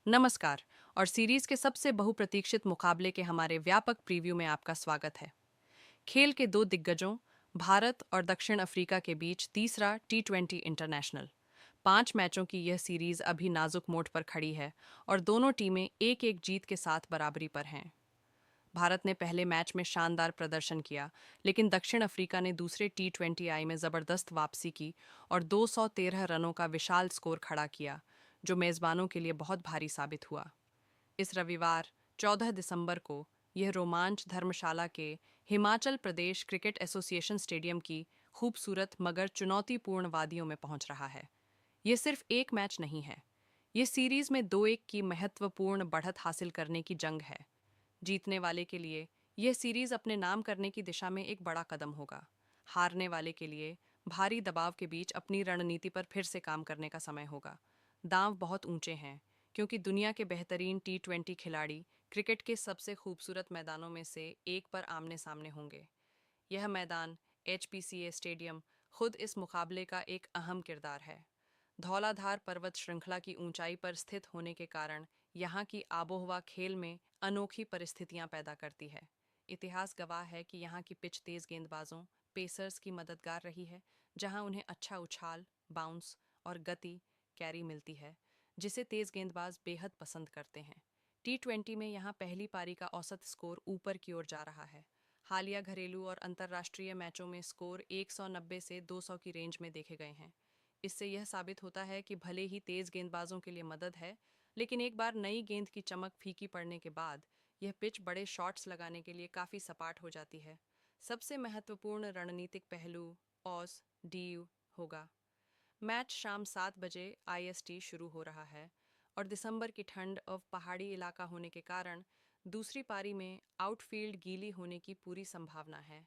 नमस्कार। और सीरीज के सबसे बहुप्रतीक्षित मुकाबले के हमारे व्यापक प्रीव्यू में आपका स्वागत है। खेल के दो दिग्गजों भारत और दक्षिण अफ्रीका के बीच तीसरा T20 इंटरनेशनल 5 मैचों की यह सीरीज अभी नाजुक मोड़ पर खड़ी है और दोनों टीमें एक एक जीत के साथ बराबरी पर हैं। भारत ने पहले मैच में शानदार प्रदर्शन किया, लेकिन दक्षिण अफ्रीका ने दूसरे T20I में जबरदस्त वापसी की और 213 रनों का विशाल स्कोर खड़ा किया, जो मेजबानों के लिए बहुत भारी साबित हुआ। इस रविवार 14 दिसंबर को यह रोमांच धर्मशाला के Himachal Pradesh cricket association stadium की खूबसूरत मगर चुनौतीपूर्ण वादियों में पहुंच रहा है। यह सिर्फ एक मैच नहीं है, यह सीरीज में 2-1 की महत्वपूर्ण बढ़त हासिल करने की जंग है। जीतने वाले के लिए यह सीरीज अपने नाम करने की दिशा में एक बड़ा कदम होगा। हारने वाले के लिए भारी दबाव के बीच अपनी रणनीति पर फिर से काम करने का समय होगा। दांव बहुत ऊंचे हैं, क्योंकि दुनिया के बेहतरीन T20 खिलाड़ी क्रिकेट के सबसे खूबसूरत मैदानों में से एक पर आमने सामने होंगे। यह मैदान HPCA स्टेडियम खुद इस मुकाबले का एक अहम किरदार है। धौलाधार पर्वत श्रृंखला की ऊंचाई पर स्थित होने के कारण यहाँ की आबोहवा खेल में अनोखी परिस्थितियां पैदा करती है। इतिहास गवाह है कि यहाँ की पिच तेज गेंदबाजों पेसर्स की मददगार रही है, जहां उन्हें अच्छा उछाल, बाउंस और गति कैरी मिलती है, जिसे तेज गेंदबाज बेहद पसंद करते हैं। T20 में यहाँ पहली पारी का औसत स्कोर ऊपर की ओर जा रहा है। हालिया घरेलू और अंतर्राष्ट्रीय मैचों में स्कोर 190 से 200 की रेंज में देखे गए हैं। इससे यह साबित होता है कि भले ही तेज गेंदबाजों के लिए मदद है, लेकिन एक बार नई गेंद की चमक फीकी पड़ने के बाद यह पिच बड़े शॉट्स लगाने के लिए काफ़ी सपाट हो जाती है। सबसे महत्वपूर्ण रणनीतिक पहलू ऑस डीयू होगा। मैच शाम 7 बजे IST शुरू हो रहा है और दिसंबर की ठंड और पहाड़ी इलाका होने के कारण दूसरी पारी में आउटफील्ड गीली होने की पूरी संभावना है।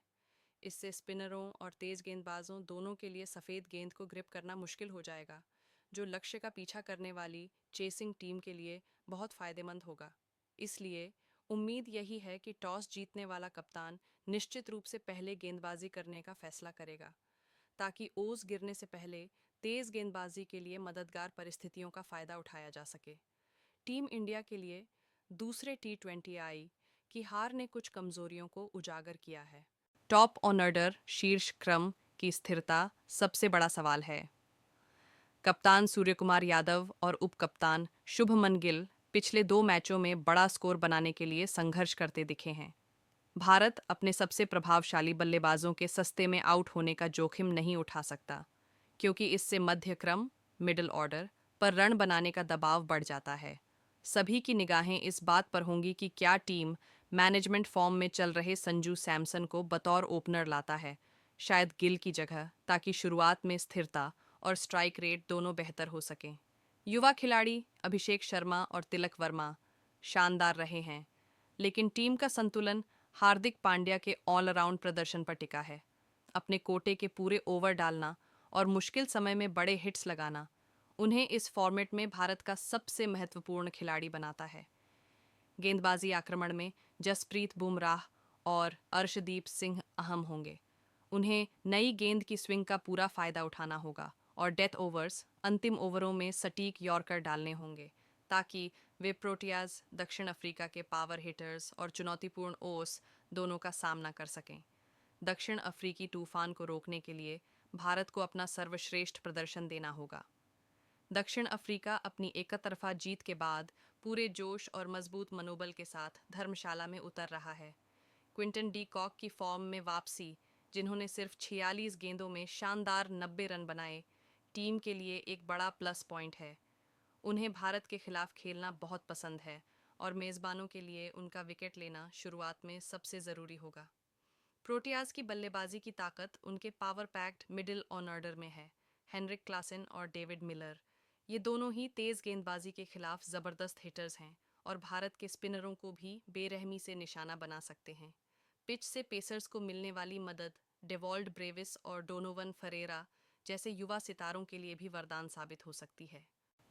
इससे स्पिनरों और तेज गेंदबाजों दोनों के लिए सफ़ेद गेंद को ग्रिप करना मुश्किल हो जाएगा, जो लक्ष्य का पीछा करने वाली चेसिंग टीम के लिए बहुत फ़ायदेमंद होगा। इसलिए उम्मीद यही है कि टॉस जीतने वाला कप्तान निश्चित रूप से पहले गेंदबाजी करने का फैसला करेगा, ताकि ओस गिरने से पहले तेज गेंदबाजी के लिए मददगार परिस्थितियों का फायदा उठाया जा सके। टीम इंडिया के लिए दूसरे T20I की हार ने कुछ कमजोरियों को उजागर किया है। टॉप ऑर्डर शीर्ष क्रम की स्थिरता सबसे बड़ा सवाल है। कप्तान सूर्यकुमार यादव और उप कप्तान शुभमन गिल पिछले 2 मैचों में बड़ा स्कोर बनाने के लिए संघर्ष करते दिखे हैं। भारत अपने सबसे प्रभावशाली बल्लेबाजों के सस्ते में आउट होने का जोखिम नहीं उठा सकता, क्योंकि इससे मध्य क्रम मिडिल ऑर्डर पर रन बनाने का दबाव बढ़ जाता है। सभी की निगाहें इस बात पर होंगी कि क्या टीम मैनेजमेंट फॉर्म में चल रहे संजू सैमसन को बतौर ओपनर लाता है, शायद गिल की जगह, ताकि शुरुआत में स्थिरता और स्ट्राइक रेट दोनों बेहतर हो सकें। युवा खिलाड़ी अभिषेक शर्मा और तिलक वर्मा शानदार रहे हैं, लेकिन टीम का संतुलन हार्दिक पांड्या के ऑलराउंड प्रदर्शन पर टिका है। अपने कोटे के पूरे ओवर डालना और मुश्किल समय में बड़े हिट्स लगाना उन्हें इस फॉर्मेट में भारत का सबसे महत्वपूर्ण खिलाड़ी बनाता है। गेंदबाजी आक्रमण में जसप्रीत बुमराह और अर्शदीप सिंह अहम होंगे। उन्हें नई गेंद की स्विंग का पूरा फायदा उठाना होगा और डेथ ओवर्स अंतिम ओवरों में सटीक यॉर्कर डालने होंगे, ताकि वे प्रोटियाज, दक्षिण अफ्रीका के पावर हिटर्स और चुनौतीपूर्ण ओस दोनों का सामना कर सकें। दक्षिण अफ्रीकी तूफान को रोकने के लिए भारत को अपना सर्वश्रेष्ठ प्रदर्शन देना होगा। दक्षिण अफ्रीका अपनी एकतरफा जीत के बाद पूरे जोश और मजबूत मनोबल के साथ धर्मशाला में उतर रहा है। क्विंटन डी कॉक की फॉर्म में वापसी, जिन्होंने सिर्फ 46 गेंदों में शानदार 90 रन बनाए, टीम के लिए एक बड़ा प्लस पॉइंट है। उन्हें भारत के खिलाफ खेलना बहुत पसंद है और मेज़बानों के लिए उनका विकेट लेना शुरुआत में सबसे ज़रूरी होगा। प्रोटियाज की बल्लेबाजी की ताकत उनके पावर पैक्ड मिडिल ऑर्डर में है। हेनरिक क्लासन और डेविड मिलर, ये दोनों ही तेज़ गेंदबाजी के खिलाफ ज़बरदस्त हिटर्स हैं और भारत के स्पिनरों को भी बेरहमी से निशाना बना सकते हैं। पिच से पेसर्स को मिलने वाली मदद डेवॉल्ड ब्रेविस और डोनोवन फरेरा जैसे युवा सितारों के लिए भी वरदान साबित हो सकती है।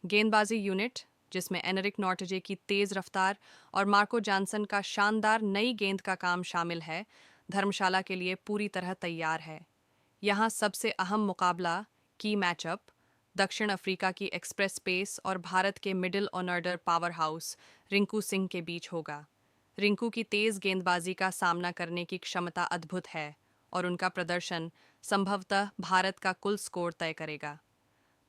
गेंदबाजी यूनिट, जिसमें एनरिक नॉर्टजे की तेज़ रफ्तार और मार्को जानसन का शानदार नई गेंद का काम शामिल है, धर्मशाला के लिए पूरी तरह तैयार है। यहाँ सबसे अहम मुकाबला की मैचअप दक्षिण अफ्रीका की एक्सप्रेस पेस और भारत के middle order power house Rinku Singh के बीच होगा। रिंकू की तेज गेंदबाजी का सामना करने की क्षमता अद्भुत है और उनका प्रदर्शन संभवतः भारत का कुल स्कोर तय करेगा।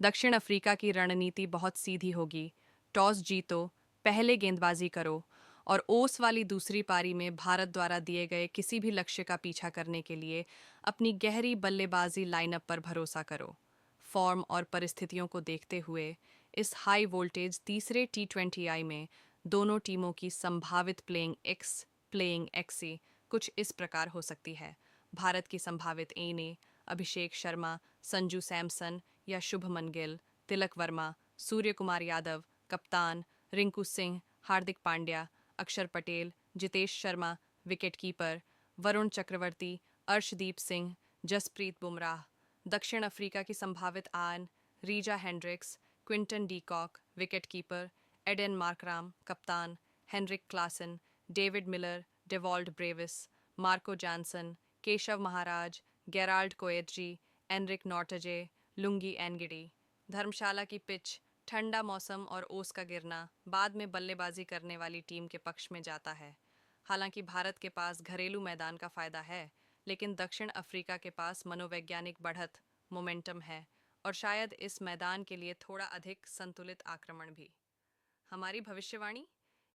दक्षिण अफ्रीका की रणनीति बहुत सीधी होगी। टॉस जीतो, पहले गेंदबाजी करो और ओस वाली दूसरी पारी में भारत द्वारा दिए गए किसी भी लक्ष्य का पीछा करने के लिए अपनी गहरी बल्लेबाजी लाइनअप पर भरोसा करो। फॉर्म और परिस्थितियों को देखते हुए इस हाई वोल्टेज तीसरे टी20आई में दोनों टीमों की संभावित प्लेइंग एक्सी कुछ इस प्रकार हो सकती है। भारत की संभावित एने अभिषेक शर्मा, संजू सैमसन या शुभमन गिल, तिलक वर्मा, सूर्य कुमार यादव, कप्तान, रिंकू सिंह, हार्दिक पांड्या, अक्षर पटेल, जितेश शर्मा, विकेटकीपर, वरुण चक्रवर्ती, अर्शदीप सिंह, जसप्रीत बुमराह। दक्षिण अफ्रीका की संभावित आन, Reeza Hendricks, Quinton de Kock, wicketkeeper, Aiden Markram, कप्तान, Heinrich Klaasen, David Miller, Dewald Brevis, Marco Jansen, Keshav Maharaj, Gerald Coetzee, Anrich Nortje, Lungi Ngidi. Dharamsala की पिच, ठंडा मौसम और ओस का गिरना बाद में बल्लेबाजी करने वाली टीम के पक्ष में जाता है। हालांकि भारत के पास घरेलू मैदान का फायदा है, लेकिन दक्षिण अफ्रीका के पास मनोवैज्ञानिक बढ़त मोमेंटम है और शायद इस मैदान के लिए थोड़ा अधिक संतुलित आक्रमण भी। हमारी भविष्यवाणी